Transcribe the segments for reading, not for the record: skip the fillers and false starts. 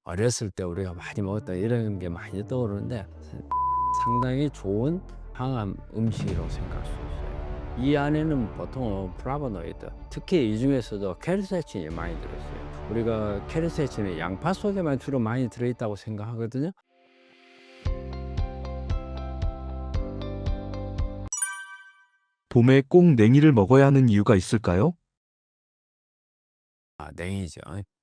어렸을 때 우리가 많이 먹었던 이런 게 많이 떠오르는데 상당히 좋은 항암 음식이라고 생각할 수 있어요. 이 안에는 보통 플라보노이드, 특히 이 중에서도 케르세친이 많이 들어있어요. 우리가 케르세친이 양파 속에만 주로 많이 들어있다고 생각하거든요. 봄에 꼭 냉이를 먹어야 하는 이유가 있을까요? 냉이죠.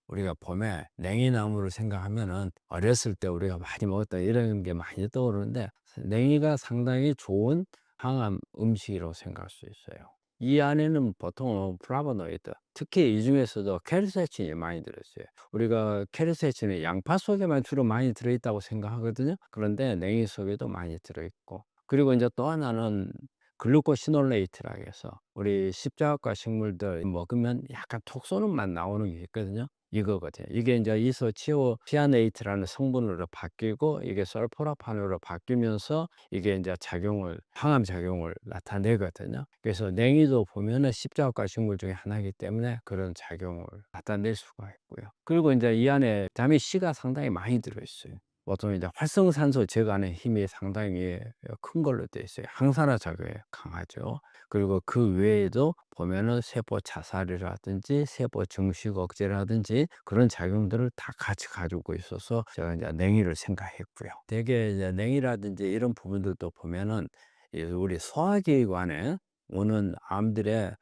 우리가 봄에 냉이나무를 생각하면은 어렸을 때 우리가 많이 먹었던 이런 게 많이 떠오르는데 냉이가 상당히 좋은 항암 음식이라고 생각할 수 있어요. 이 안에는 보통 플라보노이드, 특히 이 중에서도 케르세친이 많이 들어있어요. 우리가 케르세친이 양파 속에만 주로 많이 들어있다고 생각하거든요. 그런데 냉이 속에도 많이 들어있고, 그리고 이제 또 하나는 글루코시놀레이트라고 해서 우리 십자가 식물들 먹으면 약간 톡 쏘는 맛 나오는 게 있거든요. 이거거든요. 이게 이제 이소치오시아네이트라는 성분으로 바뀌고 이게 설포라판으로 바뀌면서 이게 이제 작용을 항암 작용을 나타내거든요. 그래서 냉이도 보면은 십자가 식물 중에 하나이기 때문에 그런 작용을 나타낼 수가 있고요. 그리고 이제 이 안에 비타민 C가 상당히 많이 들어 있어요. 보통 이제 활성산소 제거하는 힘이 상당히 큰 걸로 되어 있어요. 항산화 작용에 강하죠. 그리고 그 외에도 보면은 세포 자살이라든지 세포 증식 억제라든지 그런 작용들을 다 같이 가지고 있어서 제가 이제 냉이를 생각했고요. 대개 이제 냉이라든지 이런 부분들도 보면은 우리 소화기관에 오는 암들의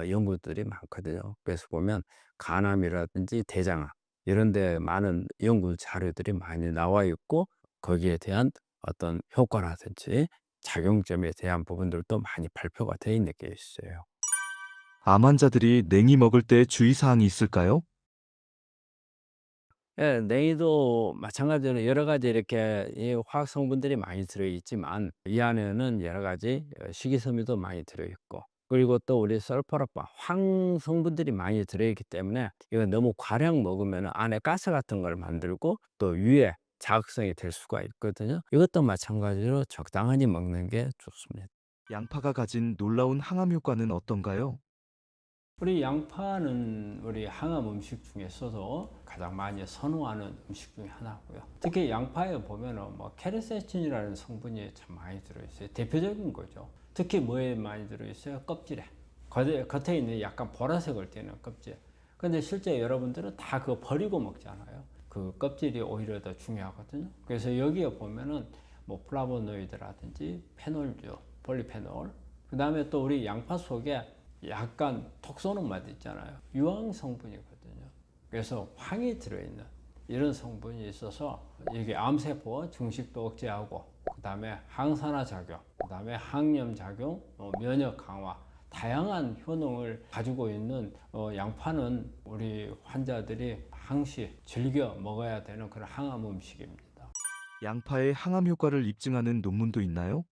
연구들이 많거든요. 그래서 보면 간암이라든지 대장암 이런 데 많은 연구 자료들이 많이 나와 있고 거기에 대한 어떤 효과라든지 작용점에 대한 부분들도 많이 발표가 되어 있는 게 있어요. 암 환자들이 냉이 먹을 때 주의사항이 있을까요? 예, 냉이도 마찬가지로 여러 가지 이렇게 이 화학 성분들이 많이 들어 있지만 이 안에는 여러 가지 식이섬유도 많이 들어 있고, 그리고 또 우리 설포라판 황 성분들이 많이 들어 있기 때문에 이거 너무 과량 먹으면 안에 가스 같은 걸 만들고 또 위에 자극성이 될 수가 있거든요. 이것도 마찬가지로 적당히 먹는 게 좋습니다. 양파가 가진 놀라운 항암 효과는 어떤가요? 우리 양파는 우리 항암 음식 중에서도 가장 많이 선호하는 음식 중에 하나고요. 특히 양파에 보면은 뭐 케르세틴이라는 성분이 참 많이 들어있어요. 대표적인 거죠. 특히 뭐에 많이 들어있어요? 껍질에. 겉에 있는 약간 보라색을 띠는 껍질. 근데 실제 여러분들은 다 그거 버리고 먹잖아요. 그 껍질이 오히려 더 중요하거든요. 그래서 여기에 보면은 뭐 플라보노이드라든지 페놀류, 폴리페놀, 그 다음에 또 우리 양파 속에 약간 톡 쏘는 맛 있잖아요. 유황 성분이거든요. 그래서 황이 들어있는 이런 성분이 있어서 이게 암세포 증식도 억제하고 그 다음에 항산화 작용, 그 다음에 항염 작용, 면역 강화, 다양한 효능을 가지고 있는 양파는 우리 환자들이 항시 즐겨 먹어야 되는 그런 항암 음식입니다. 양파의 항암 효과를 입증하는 논문도 있나요?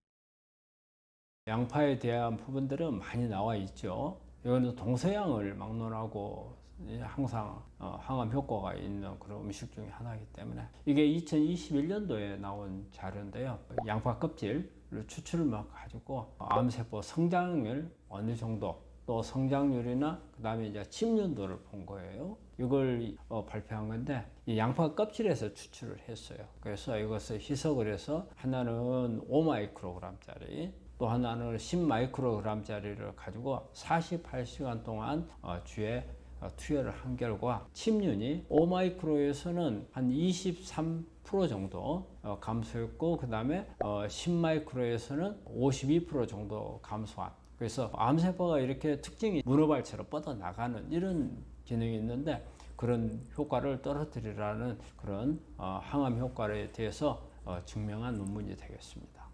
양파에 대한 부분들은 많이 나와 있죠. 이거는 동서양을 막론하고 항상 항암 효과가 있는 그런 음식 중에 하나이기 때문에 이게 2021년도에 나온 자료인데요. 양파 껍질을 추출을 가지고 암세포 성장률 어느 정도 또 성장률이나 그 다음에 이제 침륜도를 본 거예요. 이걸 발표한 건데 이 양파 껍질에서 추출을 했어요. 그래서 이것을 희석을 해서 하나는 5마이크로그램짜리 또 하나는 10마이크로그램짜리를 가지고 48시간 동안 쥐에 투여를 한 결과 침륜이 5마이크로에서는 한 23% 정도 감소했고 그 다음에 10마이크로에서는 52% 정도 감소한, 그래서 암세포가 이렇게 특징이 문어발처럼 뻗어나가는 이런 기능이 있는데 그런 효과를 떨어뜨리라는 그런 항암 효과에 대해서 증명한 논문이 되겠습니다.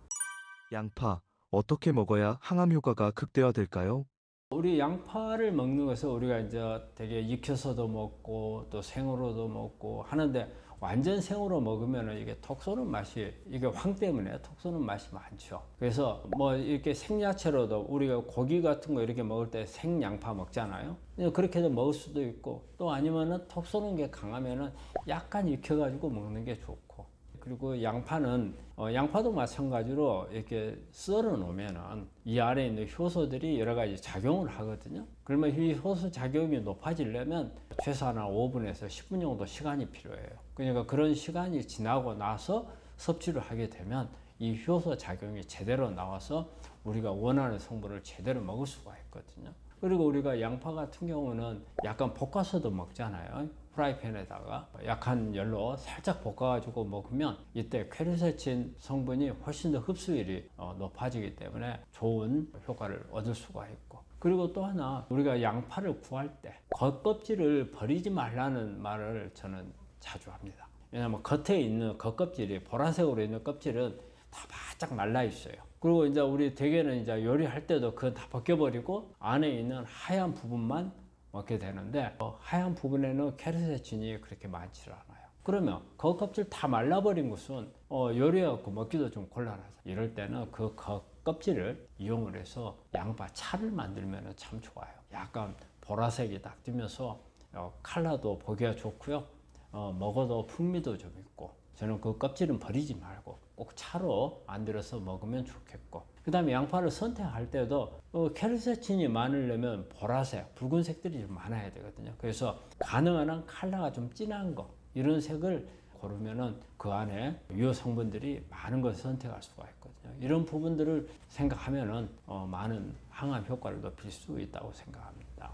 양파, 어떻게 먹어야 항암 효과가 극대화될까요? 우리 양파를 먹는 것은 우리가 이제 되게 익혀서도 먹고 또 생으로도 먹고 하는데 완전 생으로 먹으면 이게 톡 쏘는 맛이, 이게 황 때문에 톡 쏘는 맛이 많죠. 그래서 뭐 이렇게 생야채로도 우리가 고기 같은 거 이렇게 먹을 때 생양파 먹잖아요. 그렇게도 먹을 수도 있고 또 아니면은 톡 쏘는 게 강하면은 약간 익혀가지고 먹는 게 좋고, 그리고 양파는 양파도 마찬가지로 이렇게 썰어 놓으면은 이 안에 있는 효소들이 여러 가지 작용을 하거든요. 그러면 이 효소 작용이 높아지려면 최소한 5분에서 10분 정도 시간이 필요해요. 그러니까 그런 시간이 지나고 나서 섭취를 하게 되면 이 효소 작용이 제대로 나와서 우리가 원하는 성분을 제대로 먹을 수가 있거든요. 그리고 우리가 양파 같은 경우는 약간 볶아서도 먹잖아요. 프라이팬에다가 약한 열로 살짝 볶아가지고 먹으면 이때 퀘르세친 성분이 훨씬 더 흡수율이 높아지기 때문에 좋은 효과를 얻을 수가 있고, 그리고 또 하나, 우리가 양파를 구할 때 겉껍질을 버리지 말라는 말을 저는 자주 합니다. 왜냐하면 겉에 있는 겉껍질이, 보라색으로 있는 껍질은 다 바짝 말라 있어요. 그리고 이제 우리 대개는 이제 요리할 때도 그건 다 벗겨버리고 안에 있는 하얀 부분만 먹게 되는데, 하얀 부분에는 케르세친이 그렇게 많지 않아요. 그러면 겉껍질 다 말라버린 것은 요리해갖고 먹기도 좀 곤란하죠. 이럴 때는 그 겉껍질을 이용을 해서 양파 차를 만들면 참 좋아요. 약간 보라색이 딱 뜨면서 컬러도 보기가 좋고요. 먹어도 풍미도 좀 있고, 저는 그 껍질은 버리지 말고 꼭 차로 만들어서 먹으면 좋겠고, 그 다음에 양파를 선택할 때도 케르세친이 많으려면 보라색, 붉은색들이 좀 많아야 되거든요. 그래서 가능한 한 컬러가 좀 진한 거, 이런 색을 고르면은 그 안에 유효 성분들이 많은 것을 선택할 수가 있거든요. 이런 부분들을 생각하면은 많은 항암 효과를 높일 수 있다고 생각합니다.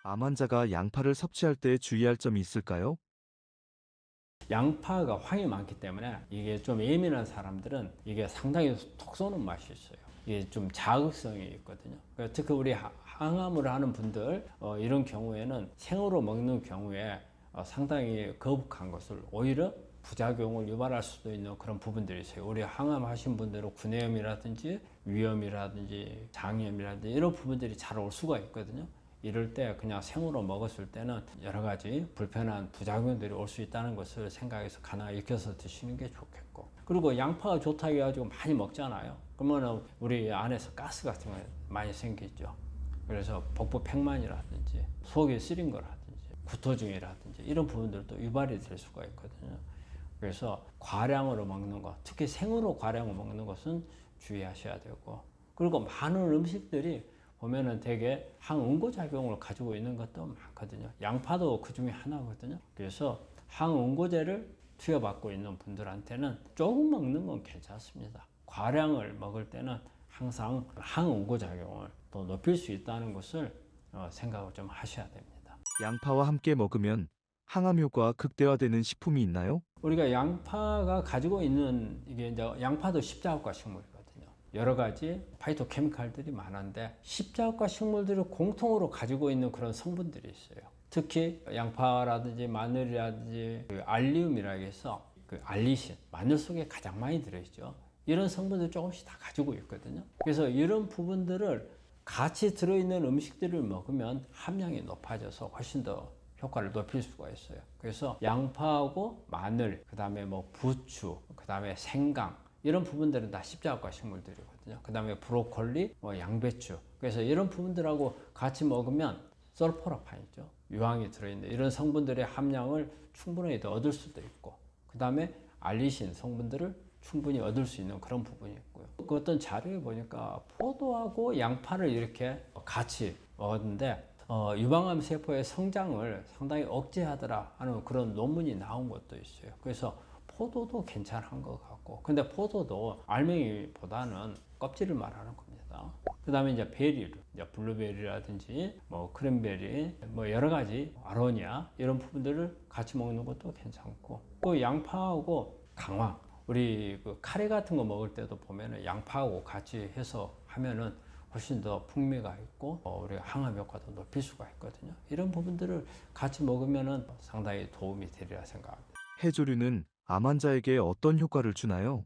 암 환자가 양파를 섭취할 때 주의할 점이 있을까요? 양파가 황이 많기 때문에 이게 좀 예민한 사람들은 이게 상당히 톡 쏘는 맛이 있어요. 이게 좀 자극성이 있거든요. 특히 우리 항암을 하는 분들 이런 경우에는 생으로 먹는 경우에 상당히 거북한 것을 오히려 부작용을 유발할 수도 있는 그런 부분들이 있어요. 우리 항암 하신 분들은 구내염이라든지 위염이라든지 장염이라든지 이런 부분들이 잘 올 수가 있거든요. 이럴 때 그냥 생으로 먹었을 때는 여러 가지 불편한 부작용들이 올 수 있다는 것을 생각해서 가능하게 익혀서 드시는 게 좋겠고, 그리고 양파가 좋다 해가지고 많이 먹잖아요. 그러면 우리 안에서 가스 같은 거 많이 생기죠. 그래서 복부 팽만이라든지 속이 쓰린 거라든지 구토증이라든지 이런 부분들도 유발이 될 수가 있거든요. 그래서 과량으로 먹는 것, 특히 생으로 과량으로 먹는 것은 주의하셔야 되고, 그리고 많은 음식들이 보면은 되게 항응고 작용을 가지고 있는 것도 많거든요. 양파도 그 중에 하나거든요. 그래서 항응고제를 투여받고 있는 분들한테는 조금 먹는 건 괜찮습니다. 과량을 먹을 때는 항상 항응고 작용을 더 높일 수 있다는 것을 생각을 좀 하셔야 됩니다. 양파와 함께 먹으면 항암 효과가 극대화되는 식품이 있나요? 우리가 양파가 가지고 있는, 이게 이제 양파도 십자합과 식물이거든요. 여러 가지 파이토케미칼들이 많은데 십자합과 식물들을 공통으로 가지고 있는 그런 성분들이 있어요. 특히 양파라든지 마늘이라든지 알리움이라고 해서 알리신, 마늘 속에 가장 많이 들어있죠. 이런 성분들 조금씩 다 가지고 있거든요. 그래서 이런 부분들을 같이 들어있는 음식들을 먹으면 함량이 높아져서 훨씬 더 효과를 높일 수가 있어요. 그래서 양파하고 마늘, 그 다음에 뭐 부추, 그 다음에 생강, 이런 부분들은 다 십자합과 식물들이거든요. 그 다음에 브로콜리, 뭐 양배추. 그래서 이런 부분들하고 같이 먹으면 설포라판이죠. 유황이 들어있는 이런 성분들의 함량을 충분히 더 얻을 수도 있고, 그 다음에 알리신 성분들을 충분히 얻을 수 있는 그런 부분이 있고요. 그 어떤 자료에 보니까 포도하고 양파를 이렇게 같이 먹었는데 유방암 세포의 성장을 상당히 억제하더라 하는 그런 논문이 나온 것도 있어요. 그래서 포도도 괜찮은 것 같고, 근데 포도도 알맹이보다는 껍질을 말하는 겁니다. 그 다음에 이제 베리류, 이제 블루베리라든지 뭐 크랜베리, 뭐 여러 가지 아로니아 이런 부분들을 같이 먹는 것도 괜찮고, 그 양파하고 강황, 우리 그 카레 같은 거 먹을 때도 보면은 양파하고 같이 해서 하면은 훨씬 더 풍미가 있고 우리가 항암 효과도 높일 수가 있거든요. 이런 부분들을 같이 먹으면은 상당히 도움이 되리라 생각합니다. 해조류는 암 환자에게 어떤 효과를 주나요?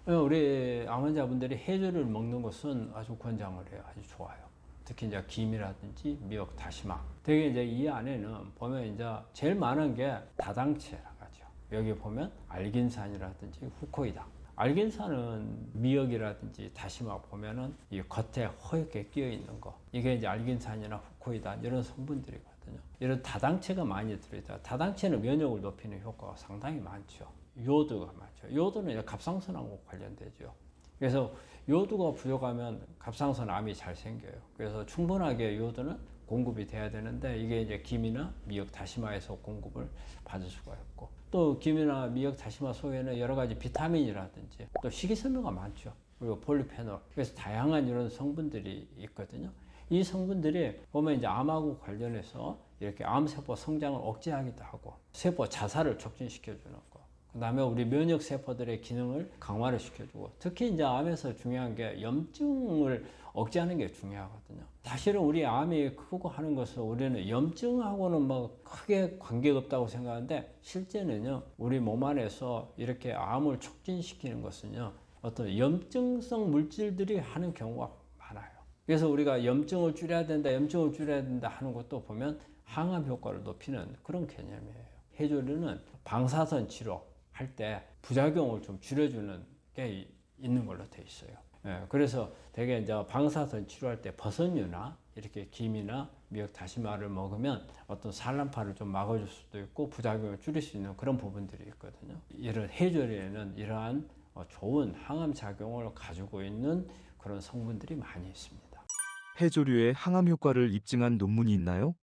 우리 암 환자분들이 해조를 먹는 것은 아주 권장을 해요. 아주 좋아요. 특히 이제 김이라든지 미역, 다시마. 되게 이제 이 안에는 보면 이제 제일 많은 게 다당체라고 하죠. 여기 보면 알긴산이라든지 후코이당. 알긴산은 미역이라든지 다시마 보면은 이 겉에 허옇게 끼어 있는 거. 이게 이제 알긴산이나 후코이단 이런 성분들이거든요. 있거든요. 이런 다당체가 많이 들어있다. 다당체는 면역을 높이는 효과가 상당히 많죠. 요오드가 많죠. 요오드는 갑상선하고 관련되죠. 그래서 요오드가 부족하면 갑상선 암이 잘 생겨요. 그래서 충분하게 요오드는 공급이 돼야 되는데 이게 이제 김이나 미역, 다시마에서 공급을 받을 수가 있고, 또 김이나 미역, 다시마 속에는 여러 가지 비타민이라든지 또 식이섬유가 많죠. 그리고 폴리페놀, 그래서 다양한 이런 성분들이 있거든요. 이 성분들이 보면 이제 암하고 관련해서 이렇게 암세포 성장을 억제하기도 하고 세포 자살을 촉진시켜주는 거, 그 다음에 우리 면역 세포들의 기능을 강화를 시켜주고, 특히 이제 암에서 중요한 게 염증을 억제하는 게 중요하거든요. 사실은 우리 암이 크고 하는 것은 우리는 염증하고는 뭐 크게 관계가 없다고 생각하는데, 실제는요 우리 몸 안에서 이렇게 암을 촉진시키는 것은요 어떤 염증성 물질들이 하는 경우가 많아요. 그래서 우리가 염증을 줄여야 된다, 염증을 줄여야 된다 하는 것도 보면 항암 효과를 높이는 그런 개념이에요. 해조류는 방사선 치료 할 때 부작용을 좀 줄여주는 게 있는 걸로 돼 있어요. 예, 그래서 되게 이제 방사선 치료할 때 버섯류나 이렇게 김이나 미역, 다시마를 먹으면 어떤 산란파를 좀 막아줄 수도 있고 부작용을 줄일 수 있는 그런 부분들이 있거든요. 이런 해조류에는 이러한 좋은 항암 작용을 가지고 있는 그런 성분들이 많이 있습니다. 해조류의 항암 효과를 입증한 논문이 있나요?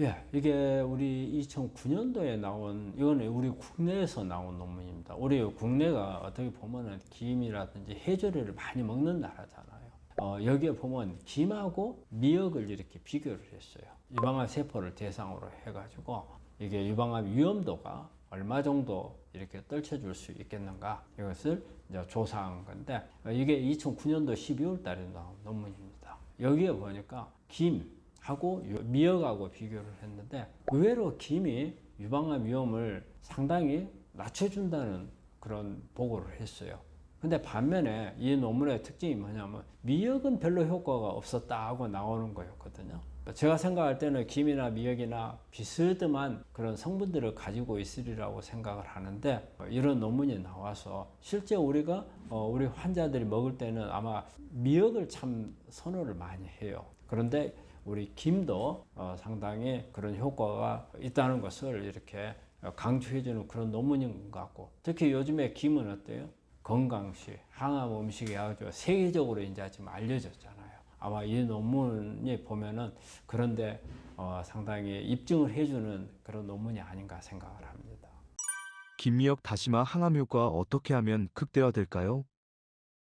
예, 이게 우리 2009년도에 나온, 이거는 우리 국내에서 나온 논문입니다. 우리 국내가 어떻게 보면은 김이라든지 해조류를 많이 먹는 나라잖아요. 여기에 보면 김하고 미역을 이렇게 비교를 했어요. 유방암 세포를 대상으로 해가지고 이게 유방암 위험도가 얼마 정도 이렇게 떨쳐줄 수 있겠는가, 이것을 이제 조사한 건데, 이게 2009년도 12월 달에 나온 논문입니다. 여기에 보니까 김하고 미역하고 비교를 했는데 의외로 김이 유방암 위험을 상당히 낮춰준다는 그런 보고를 했어요. 근데 반면에 이 논문의 특징이 뭐냐면 미역은 별로 효과가 없었다고 나오는 거였거든요. 제가 생각할 때는 김이나 미역이나 비슷한 그런 성분들을 가지고 있으리라고 생각을 하는데, 이런 논문이 나와서 실제 우리가 우리 환자들이 먹을 때는 아마 미역을 참 선호를 많이 해요. 그런데 우리 김도 상당히 그런 효과가 있다는 것을 이렇게 강조해주는 그런 논문인 것 같고, 특히 요즘에 김은 어때요? 건강식, 항암 음식이 아주 세계적으로 이제 지금 알려졌잖아요. 아마 이 논문이 보면은 그런데 상당히 입증을 해주는 그런 논문이 아닌가 생각을 합니다. 김미역 다시마 항암 효과 어떻게 하면 극대화될까요?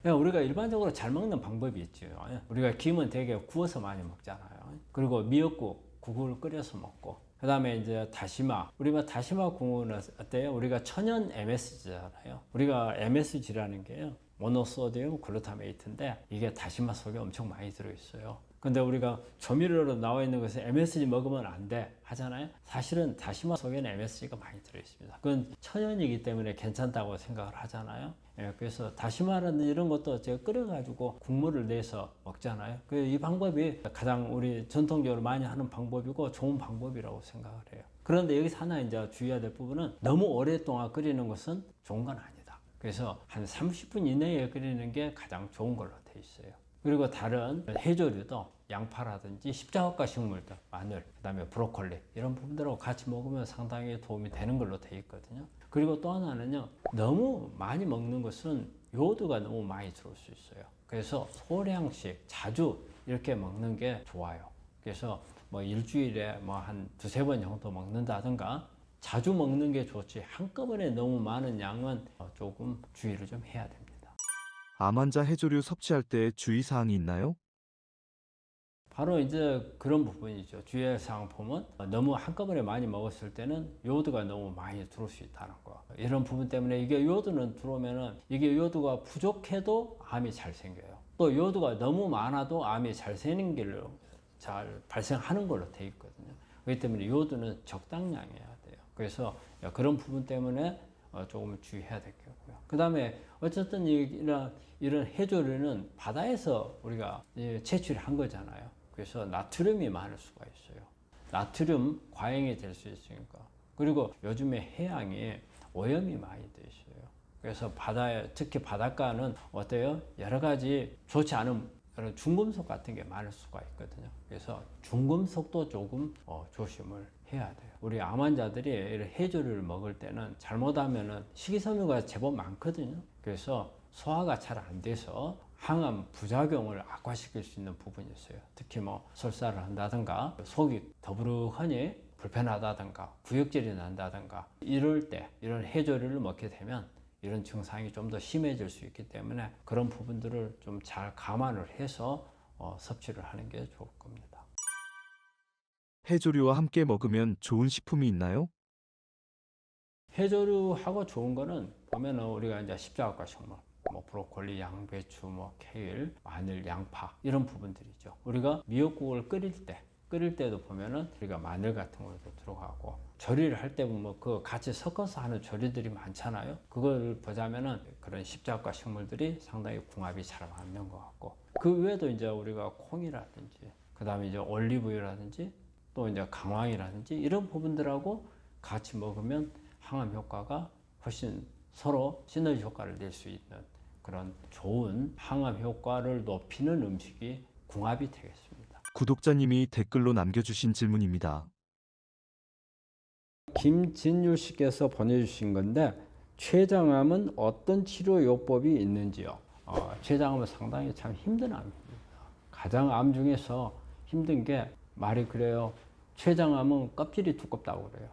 우리가 일반적으로 잘 먹는 방법이 있죠. 우리가 김은 되게 구워서 많이 먹잖아요. 그리고 미역국, 국을 끓여서 먹고, 그 다음에 이제 다시마. 우리가 다시마 국은 어때요? 우리가 천연 MSG잖아요. 우리가 MSG라는 게요, 모노소디움 글루타메이트인데 이게 다시마 속에 엄청 많이 들어있어요. 근데 우리가 조미료로 나와 있는 것에 MSG 먹으면 안 돼 하잖아요. 사실은 다시마 속에는 MSG가 많이 들어있습니다. 그건 천연이기 때문에 괜찮다고 생각을 하잖아요. 예, 그래서 다시마라는 이런 것도 제가 끓여가지고 국물을 내서 먹잖아요. 이 방법이 가장 우리 전통적으로 많이 하는 방법이고 좋은 방법이라고 생각을 해요. 그런데 여기서 하나 이제 주의해야 될 부분은 너무 오랫동안 끓이는 것은 좋은 건 아니다. 그래서 한 30분 이내에 끓이는 게 가장 좋은 걸로 돼 있어요. 그리고 다른 해조류도 양파라든지 십자화과 식물들, 마늘, 그 다음에 브로콜리 이런 부분들하고 같이 먹으면 상당히 도움이 되는 걸로 돼 있거든요. 그리고 또 하나는요, 너무 많이 먹는 것은 요오드가 너무 많이 들어올 수 있어요. 그래서 소량씩 자주 이렇게 먹는 게 좋아요. 그래서 뭐 일주일에 뭐 한 두세 번 정도 먹는다든가 자주 먹는 게 좋지, 한꺼번에 너무 많은 양은 조금 주의를 좀 해야 됩니다. 암 환자 해조류 섭취할 때 주의사항이 있나요? 바로 이제 그런 부분이죠. 주의사항 보면 너무 한꺼번에 많이 먹었을 때는 요오드가 너무 많이 들어올 수 있다는 거. 이런 부분 때문에 이게 요오드는 들어오면은 이게 요오드가 부족해도 암이 잘 생겨요. 또 요오드가 너무 많아도 암이 잘 생기는 길로 잘 발생하는 걸로 돼 있거든요. 그렇기 때문에 요오드는 적당량이어야 돼요. 그래서 그런 부분 때문에 조금 주의해야 될 거고요. 그 다음에 어쨌든 이런 해조류는 바다에서 우리가 채취를 한 거잖아요. 그래서 나트륨이 많을 수가 있어요. 나트륨 과잉이 될 수 있으니까. 그리고 요즘에 해양에 오염이 많이 돼 있어요. 그래서 바다에, 특히 바닷가는 어때요? 여러 가지 좋지 않은 이런 중금속 같은 게 많을 수가 있거든요. 그래서 중금속도 조금 조심을 해야 돼요. 우리 암 환자들이 이런 해조류를 먹을 때는 잘못하면은 식이섬유가 제법 많거든요. 그래서 소화가 잘 안 돼서 항암 부작용을 악화시킬 수 있는 부분이 있어요. 특히 뭐 설사를 한다든가 속이 더부룩하니 불편하다든가 구역질이 난다든가 이럴 때 이런 해조류를 먹게 되면 이런 증상이 좀 더 심해질 수 있기 때문에 그런 부분들을 좀 잘 감안을 해서 섭취를 하는 게 좋을 겁니다. 해조류와 함께 먹으면 좋은 식품이 있나요? 해조류하고 좋은 거는 보면은 우리가 이제 십자가 식물, 뭐 브로콜리, 양배추, 뭐 케일, 마늘, 양파 이런 부분들이죠. 우리가 미역국을 끓일 때도 보면은 우리가 마늘 같은 것도 들어가고 조리를 할 때 보면 그 같이 섞어서 하는 조리들이 많잖아요. 그걸 보자면은 그런 십자가 식물들이 상당히 궁합이 잘 맞는 것 같고 그 외에도 이제 우리가 콩이라든지 그 다음에 이제 올리브유라든지 또 이제 강황이라든지 이런 부분들하고 같이 먹으면 항암 효과가 훨씬 서로 시너지 효과를 낼 수 있는 그런 좋은 항암 효과를 높이는 음식이 궁합이 되겠습니다. 구독자님이 댓글로 남겨주신 질문입니다. 김진율 씨께서 보내주신 건데 췌장암은 어떤 치료 요법이 있는지요? 췌장암은 상당히 참 힘든 암입니다. 가장 암 중에서 힘든 게 말이 그래요. 췌장암은 껍질이 두껍다고 그래요.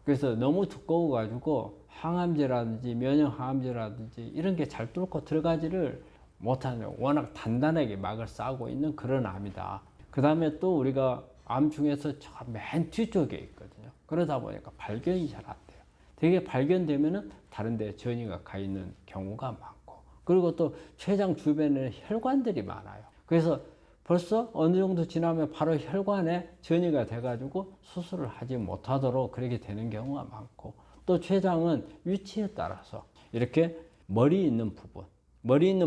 그래서 너무 두꺼워 가지고 항암제라든지 면역항암제라든지 이런 게 잘 뚫고 들어가지를 못하는 워낙 단단하게 막을 쌓고 있는 그런 암이다. 그 다음에 또 우리가 암 중에서 저 맨 뒤쪽에 있거든요. 그러다 보니까 발견이 잘 안 돼요. 되게 발견되면은 다른 데 전이가 가 있는 경우가 많고 그리고 또 췌장 주변에는 혈관들이 많아요. 그래서 벌써 어느 정도 지나면 바로 혈관에 전이가 돼가지고 수술을 하지 못하도록 그렇게 되는 경우가 많고 또 췌장은 위치에 따라서 이렇게 머리 있는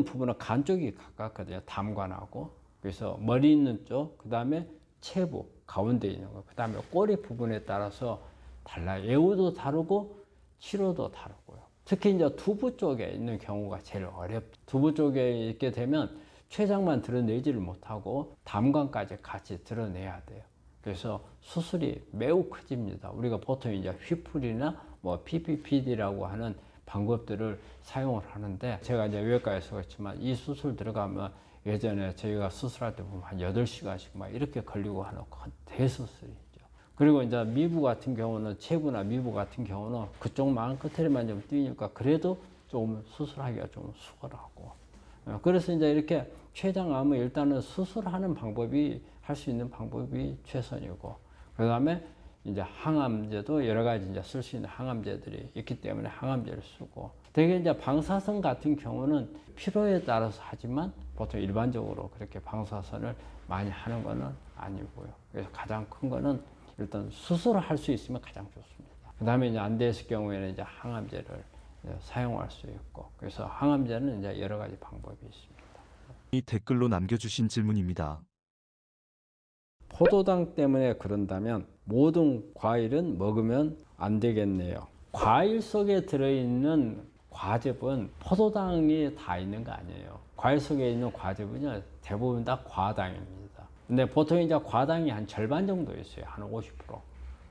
부분은 간 쪽이 가깝거든요. 담관하고. 그래서 머리 있는 쪽, 그 다음에 체부, 가운데 있는 거, 그 다음에 꼬리 부분에 따라서 달라요. 예후도 다르고 치료도 다르고요. 특히 이제 두부 쪽에 있는 경우가 제일 어렵죠. 두부 쪽에 있게 되면 췌장만 드러내지를 못하고 담관까지 같이 드러내야 돼요. 그래서 수술이 매우 커집니다. 우리가 보통 이제 휘플이나 뭐 PPPD라고 하는 방법들을 사용을 하는데 제가 이제 외과에서 그렇지만 이 수술 들어가면 예전에 저희가 수술할 때 보면 한 8시간씩 막 이렇게 걸리고 하는 대수술이죠. 그리고 이제 미부 같은 경우는 체부나 미부 같은 경우는 그쪽 마음 끝에만 좀 뛰니까 그래도 좀 수술하기가 좀 수월하고 그래서 이제 이렇게 췌장암은 일단은 수술하는 방법이 할 수 있는 방법이 최선이고 그 다음에 이제 항암제도 여러 가지 이제 쓸 수 있는 항암제들이 있기 때문에 항암제를 쓰고 되게 이제 방사선 같은 경우는 필요에 따라서 하지만 보통 일반적으로 그렇게 방사선을 많이 하는 거는 아니고요. 그래서 가장 큰 거는 일단 수술을 할 수 있으면 가장 좋습니다. 그 다음에 이제 안 됐을 경우에는 이제 항암제를 사용할 수 있고 그래서 항암제는 이제 여러 가지 방법이 있습니다. 이 댓글로 남겨주신 질문입니다. 포도당 때문에 그런다면 모든 과일은 먹으면 안 되겠네요. 과일 속에 들어있는 과즙은 포도당이 다 있는 거 아니에요. 과일 속에 있는 과즙은요 대부분 다 과당입니다. 근데 보통 이제 과당이 한 절반 정도 있어요. 한 50%.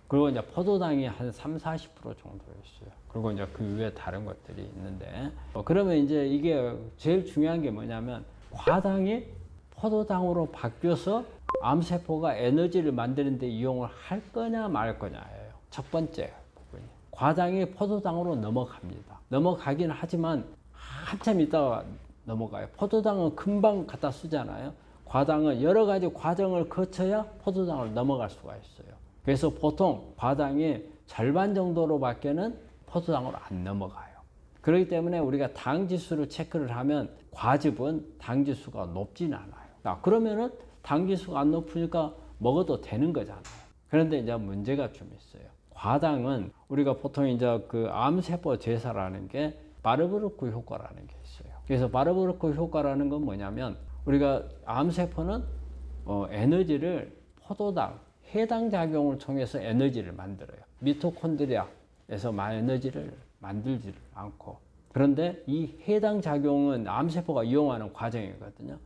그리고 이제 포도당이 한 30, 40% 정도 있어요. 그리고 이제 그 위에 다른 것들이 있는데 그러면 이제 이게 제일 중요한 게 뭐냐면 과당이 포도당으로 바뀌어서 암세포가 에너지를 만드는 데 이용을 할 거냐 말 거냐예요. 첫 번째 부분이. 과당이 포도당으로 넘어갑니다. 넘어가긴 하지만 한참 있다가 넘어가요. 포도당은 금방 갖다 쓰잖아요. 과당은 여러 가지 과정을 거쳐야 포도당을 넘어갈 수가 있어요. 그래서 보통 과당이 절반 정도로밖에는 포도당으로 안 넘어가요. 그렇기 때문에 우리가 당 지수를 체크를 하면 과즙은 당 지수가 높진 않아요. 그러면은 당 지수가 안 높으니까 먹어도 되는 거잖아요. 그런데 이제 문제가 좀 있어요. 과당은 우리가 보통 이제 그 암세포 제사라는 게 바르브르크 효과라는 게 있어요. 그래서 바르브르크 효과라는 건 뭐냐면 우리가 암세포는 에너지를 포도당, 해당 작용을 통해서 에너지를 만들어요. 미토콘드리아에서 에너지를 만들지를 않고 그런데 이 해당 작용은 암세포가 이용하는 과정이거든요.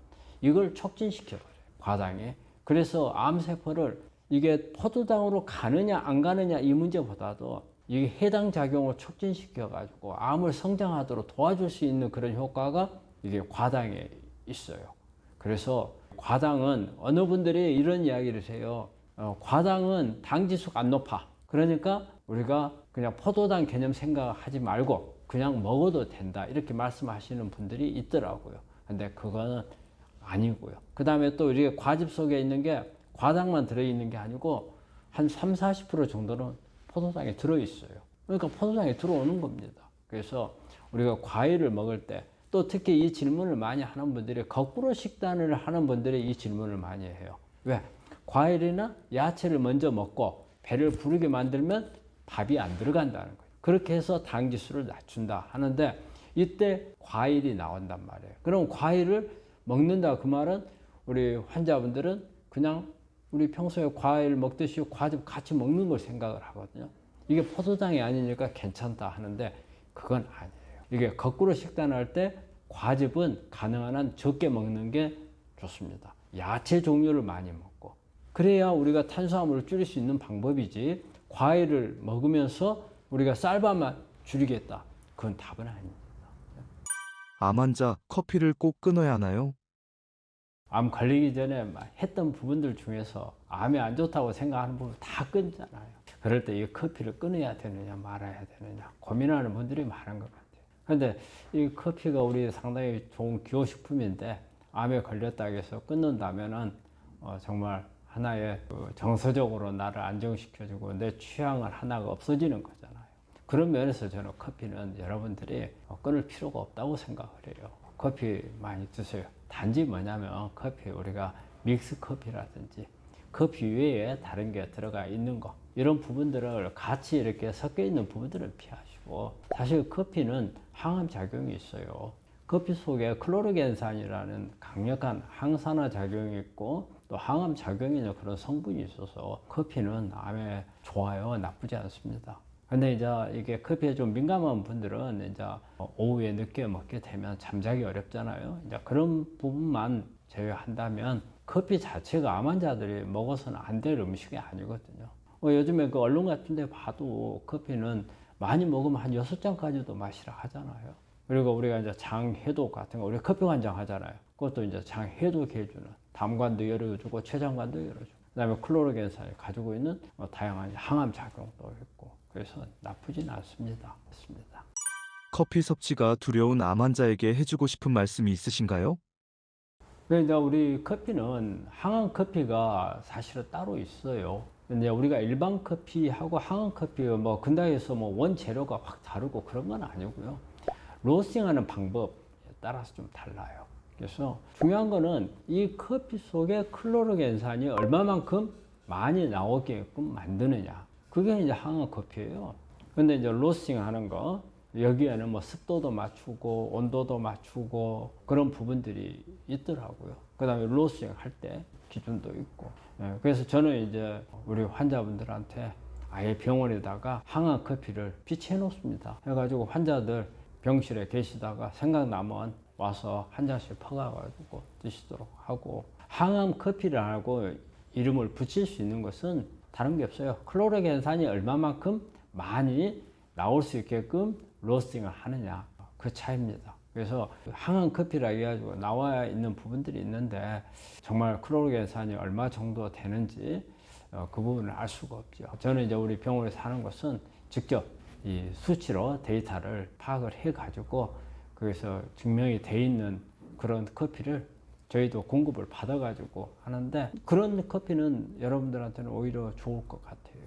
이걸 촉진시켜버려요. 과당이. 그래서 암세포를 이게 포도당으로 가느냐 안 가느냐 이 문제보다도 이게 해당 작용을 촉진시켜가지고 암을 성장하도록 도와줄 수 있는 그런 효과가 이게 과당에 있어요. 그래서 과당은 어느 분들이 이런 이야기를 해요. 과당은 당지수가 안 높아. 그러니까 우리가 그냥 포도당 개념 생각하지 말고 그냥 먹어도 된다. 이렇게 말씀하시는 분들이 있더라고요. 근데 그거는 아니고요. 그 다음에 또 우리가 과즙 속에 있는 게 과당만 들어있는 게 아니고 한 30~40% 정도는 포도당에 들어있어요. 그러니까 포도당에 들어오는 겁니다. 그래서 우리가 과일을 먹을 때 또 특히 이 질문을 많이 하는 분들이 거꾸로 식단을 하는 분들이 이 질문을 많이 해요. 왜? 과일이나 야채를 먼저 먹고 배를 부르게 만들면 밥이 안 들어간다는 거예요. 그렇게 해서 당 지수를 낮춘다 하는데 이때 과일이 나온단 말이에요. 그럼 과일을 먹는다 그 말은 우리 환자분들은 그냥 우리 평소에 과일 먹듯이 과즙 같이 먹는 걸 생각을 하거든요. 이게 포도당이 아니니까 괜찮다 하는데 그건 아니에요. 이게 거꾸로 식단할 때 과즙은 가능한 한 적게 먹는 게 좋습니다. 야채 종류를 많이 먹고 그래야 우리가 탄수화물을 줄일 수 있는 방법이지 과일을 먹으면서 우리가 쌀밥만 줄이겠다. 그건 답은 아닙니다. 암 환자 커피를 꼭 끊어야 하나요? 암 걸리기 전에 했던 부분들 중에서 암이 안 좋다고 생각하는 부분 다 끊잖아요. 그럴 때 이 커피를 끊어야 되느냐 말아야 되느냐 고민하는 분들이 많은 것 같아요. 그런데 이 커피가 우리 상당히 좋은 기호식품인데 암에 걸렸다고 해서 끊는다면은 정말 하나의 정서적으로 나를 안정시켜주고 내 취향을 하나가 없어지는 거잖아요. 그런 면에서 저는 커피는 여러분들이 끊을 필요가 없다고 생각을 해요. 커피 많이 드세요. 단지 뭐냐면 커피 우리가 믹스 커피라든지 커피 외에 다른 게 들어가 있는 거 이런 부분들을 같이 이렇게 섞여 있는 부분들을 피하시고 사실 커피는 항암 작용이 있어요. 커피 속에 클로르겐산이라는 강력한 항산화 작용이 있고 또 항암 작용이 있는 그런 성분이 있어서 커피는 암에 좋아요. 나쁘지 않습니다. 근데 이제 이게 커피에 좀 민감한 분들은 이제 오후에 늦게 먹게 되면 잠자기 어렵잖아요. 이제 그런 부분만 제외한다면 커피 자체가 암 환자들이 먹어서는 안 될 음식이 아니거든요. 요즘에 그 언론 같은 데 봐도 커피는 많이 먹으면 한 6잔까지도 마시라 하잖아요. 그리고 우리가 이제 장해독 같은 거, 우리 커피 관장 하잖아요. 그것도 이제 장해독 해주는 담관도 열어주고 췌장관도 열어주고 그 다음에 클로로겐산이 가지고 있는 다양한 항암 작용도 있고 그래서 나쁘진 않습니다. 커피 섭취가 두려운 암 환자에게 해주고 싶은 말씀이 있으신가요? 그러니까 우리 커피는 항암 커피가 사실은 따로 있어요. 근데 우리가 일반 커피하고 항암 커피 뭐 근다해서 뭐 원재료가 확 다르고 그런 건 아니고요. 로스팅하는 방법에 따라서 좀 달라요. 그래서 중요한 거는 이 커피 속에 클로로겐산이 얼마만큼 많이 나오게끔 만드느냐. 그게 이제 항암 커피예요. 근데 이제 로스팅 하는 거 여기에는 뭐 습도도 맞추고 온도도 맞추고 그런 부분들이 있더라고요. 그 다음에 로스팅 할 때 기준도 있고. 그래서 저는 이제 우리 환자분들한테 아예 병원에다가 항암 커피를 비치해 놓습니다. 해가지고 환자들 병실에 계시다가 생각나면 와서 한 잔씩 퍼가지고 드시도록 하고 항암 커피라고 이름을 붙일 수 있는 것은 다른 게 없어요. 클로로겐산이 얼마만큼 많이 나올 수 있게끔 로스팅을 하느냐 그 차이입니다. 그래서 항암 커피라 해가지고 나와 있는 부분들이 있는데 정말 클로로겐산이 얼마 정도 되는지 그 부분을 알 수가 없죠. 저는 이제 우리 병원에서 하는 것은 직접 이 수치로 데이터를 파악을 해가지고 거기서 증명이 돼 있는 그런 커피를 저희도 공급을 받아가지고 하는데 그런 커피는 여러분들한테는 오히려 좋을 것 같아요.